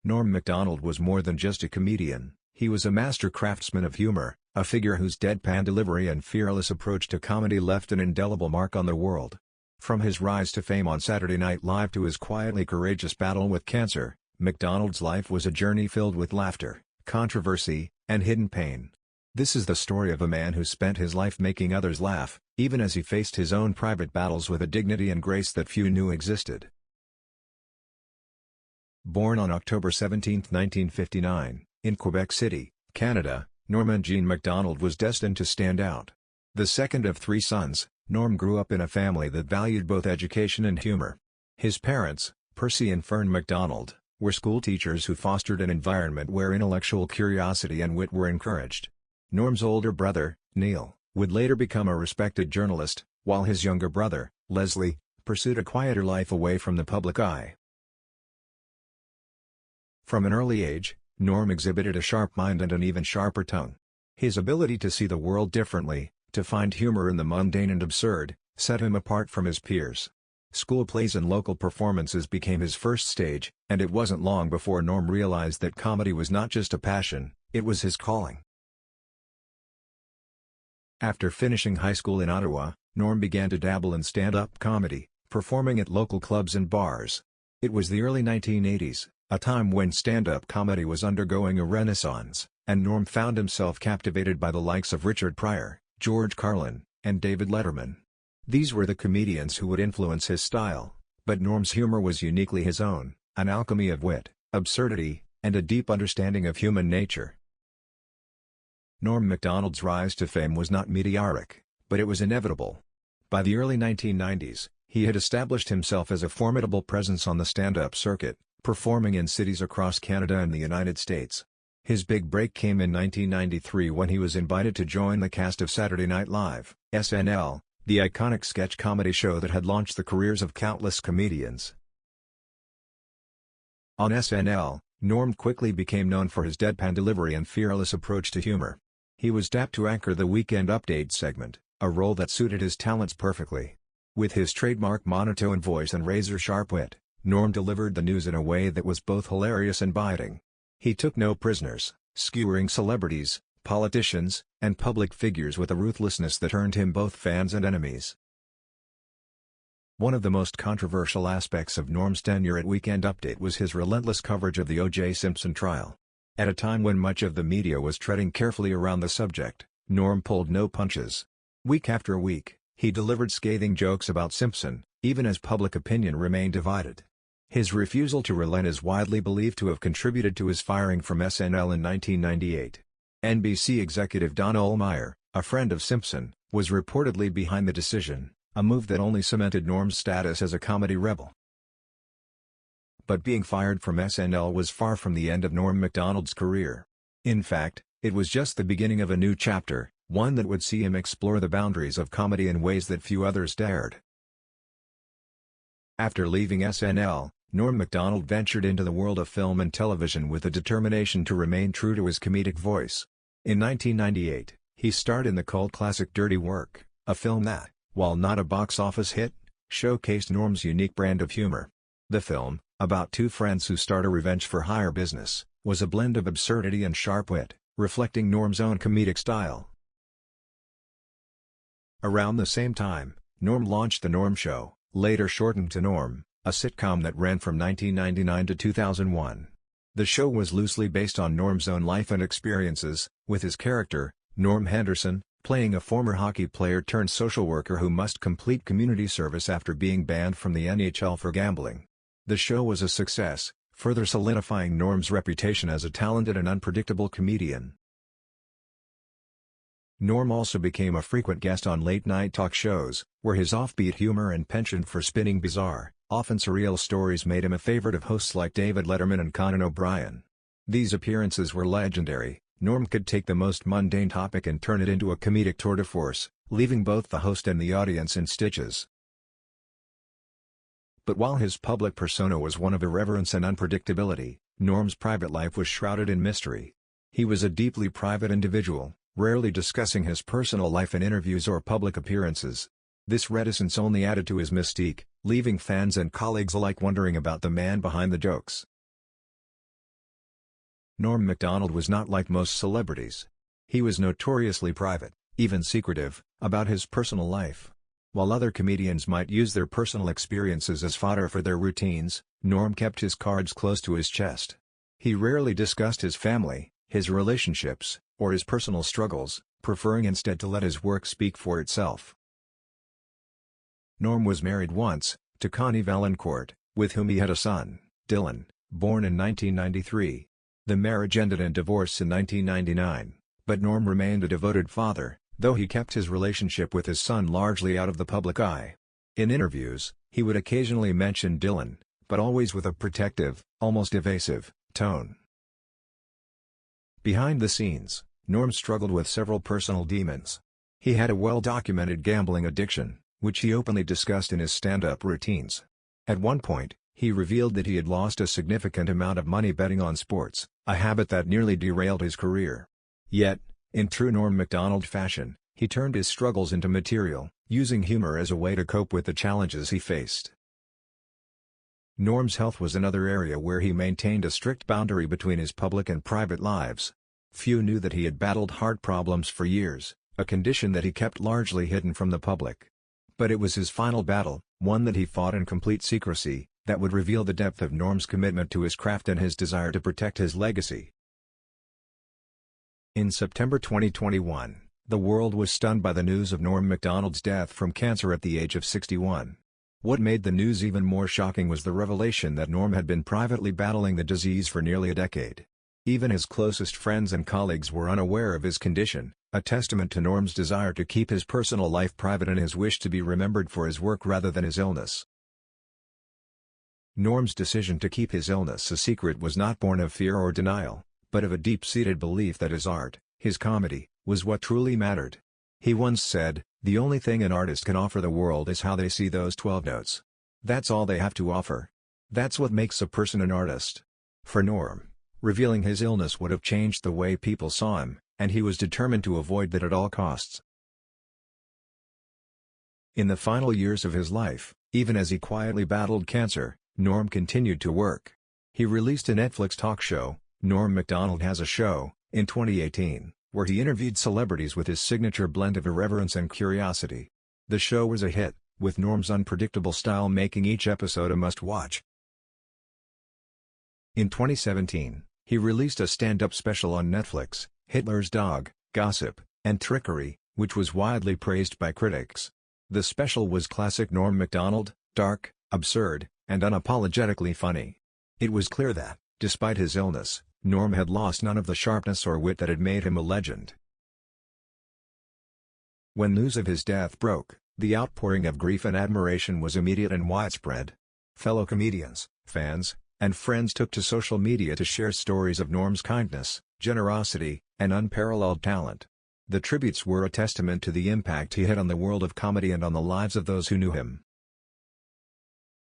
Norm Macdonald was more than just a comedian, he was a master craftsman of humor, a figure whose deadpan delivery and fearless approach to comedy left an indelible mark on the world. From his rise to fame on Saturday Night Live to his quietly courageous battle with cancer, Macdonald's life was a journey filled with laughter, controversy, and hidden pain. This is the story of a man who spent his life making others laugh, even as he faced his own private battles with a dignity and grace that few knew existed. Born on October 17, 1959, in Quebec City, Canada, Norm Jean Macdonald was destined to stand out. The second of three sons, Norm grew up in a family that valued both education and humor. His parents, Percy and Fern Macdonald, were school teachers who fostered an environment where intellectual curiosity and wit were encouraged. Norm's older brother, Neil, would later become a respected journalist, while his younger brother, Leslie, pursued a quieter life away from the public eye. From an early age, Norm exhibited a sharp mind and an even sharper tongue. His ability to see the world differently, to find humor in the mundane and absurd, set him apart from his peers. School plays and local performances became his first stage, and it wasn't long before Norm realized that comedy was not just a passion, it was his calling. After finishing high school in Ottawa, Norm began to dabble in stand-up comedy, performing at local clubs and bars. It was the early 1980s, a time when stand-up comedy was undergoing a renaissance, and Norm found himself captivated by the likes of Richard Pryor, George Carlin, and David Letterman. These were the comedians who would influence his style, but Norm's humor was uniquely his own, an alchemy of wit, absurdity, and a deep understanding of human nature. Norm Macdonald's rise to fame was not meteoric, but it was inevitable. By the early 1990s, he had established himself as a formidable presence on the stand-up circuit, performing in cities across Canada and the United States. His big break came in 1993 when he was invited to join the cast of Saturday Night Live, SNL, the iconic sketch comedy show that had launched the careers of countless comedians. On SNL, Norm quickly became known for his deadpan delivery and fearless approach to humor. He was tapped to anchor the Weekend Update segment, a role that suited his talents perfectly. With his trademark monotone voice and razor-sharp wit, Norm delivered the news in a way that was both hilarious and biting. He took no prisoners, skewering celebrities, politicians, and public figures with a ruthlessness that earned him both fans and enemies. One of the most controversial aspects of Norm's tenure at Weekend Update was his relentless coverage of the O.J. Simpson trial. At a time when much of the media was treading carefully around the subject, Norm pulled no punches. Week after week, he delivered scathing jokes about Simpson, even as public opinion remained divided. His refusal to relent is widely believed to have contributed to his firing from SNL in 1998. NBC executive Don Ohlmeyer, a friend of Simpson, was reportedly behind the decision, a move that only cemented Norm's status as a comedy rebel. But being fired from SNL was far from the end of Norm Macdonald's career. In fact, it was just the beginning of a new chapter, one that would see him explore the boundaries of comedy in ways that few others dared. After leaving SNL, Norm Macdonald ventured into the world of film and television with a determination to remain true to his comedic voice. In 1998, he starred in the cult classic Dirty Work, a film that, while not a box office hit, showcased Norm's unique brand of humor. The film, about two friends who start a revenge-for-hire business, was a blend of absurdity and sharp wit, reflecting Norm's own comedic style. Around the same time, Norm launched The Norm Show, later shortened to Norm, a sitcom that ran from 1999 to 2001. The show was loosely based on Norm's own life and experiences, with his character, Norm Henderson, playing a former hockey player turned social worker who must complete community service after being banned from the NHL for gambling. The show was a success, further solidifying Norm's reputation as a talented and unpredictable comedian. Norm also became a frequent guest on late-night talk shows, where his offbeat humor and penchant for spinning bizarre, often surreal stories made him a favorite of hosts like David Letterman and Conan O'Brien. These appearances were legendary. Norm could take the most mundane topic and turn it into a comedic tour de force, leaving both the host and the audience in stitches. But while his public persona was one of irreverence and unpredictability, Norm's private life was shrouded in mystery. He was a deeply private individual, rarely discussing his personal life in interviews or public appearances. This reticence only added to his mystique, leaving fans and colleagues alike wondering about the man behind the jokes. Norm Macdonald was not like most celebrities. He was notoriously private, even secretive, about his personal life. While other comedians might use their personal experiences as fodder for their routines, Norm kept his cards close to his chest. He rarely discussed his family, his relationships, or his personal struggles, preferring instead to let his work speak for itself. Norm was married once, to Connie Valancourt, with whom he had a son, Dylan, born in 1993. The marriage ended in divorce in 1999, but Norm remained a devoted father, though he kept his relationship with his son largely out of the public eye. In interviews, he would occasionally mention Dylan, but always with a protective, almost evasive, tone. Behind the scenes, Norm struggled with several personal demons. He had a well-documented gambling addiction, which he openly discussed in his stand-up routines. At one point, he revealed that he had lost a significant amount of money betting on sports, a habit that nearly derailed his career. Yet, in true Norm Macdonald fashion, he turned his struggles into material, using humor as a way to cope with the challenges he faced. Norm's health was another area where he maintained a strict boundary between his public and private lives. Few knew that he had battled heart problems for years, a condition that he kept largely hidden from the public. But it was his final battle, one that he fought in complete secrecy, that would reveal the depth of Norm's commitment to his craft and his desire to protect his legacy. In September 2021, the world was stunned by the news of Norm Macdonald's death from cancer at the age of 61. What made the news even more shocking was the revelation that Norm had been privately battling the disease for nearly a decade. Even his closest friends and colleagues were unaware of his condition, a testament to Norm's desire to keep his personal life private and his wish to be remembered for his work rather than his illness. Norm's decision to keep his illness a secret was not born of fear or denial, but of a deep-seated belief that his art, his comedy, was what truly mattered. He once said, "The only thing an artist can offer the world is how they see those 12 notes. That's all they have to offer. That's what makes a person an artist." For Norm, revealing his illness would have changed the way people saw him, and he was determined to avoid that at all costs. In the final years of his life, even as he quietly battled cancer, Norm continued to work. He released a Netflix talk show, Norm Macdonald Has a Show, in 2018, where he interviewed celebrities with his signature blend of irreverence and curiosity. The show was a hit, with Norm's unpredictable style making each episode a must-watch. In 2017, he released a stand-up special on Netflix, Hitler's Dog, Gossip, and Trickery, which was widely praised by critics. The special was classic Norm Macdonald, dark, absurd, and unapologetically funny. It was clear that, despite his illness, Norm had lost none of the sharpness or wit that had made him a legend. When news of his death broke, the outpouring of grief and admiration was immediate and widespread. Fellow comedians, fans, and friends took to social media to share stories of Norm's kindness, generosity, and unparalleled talent. The tributes were a testament to the impact he had on the world of comedy and on the lives of those who knew him.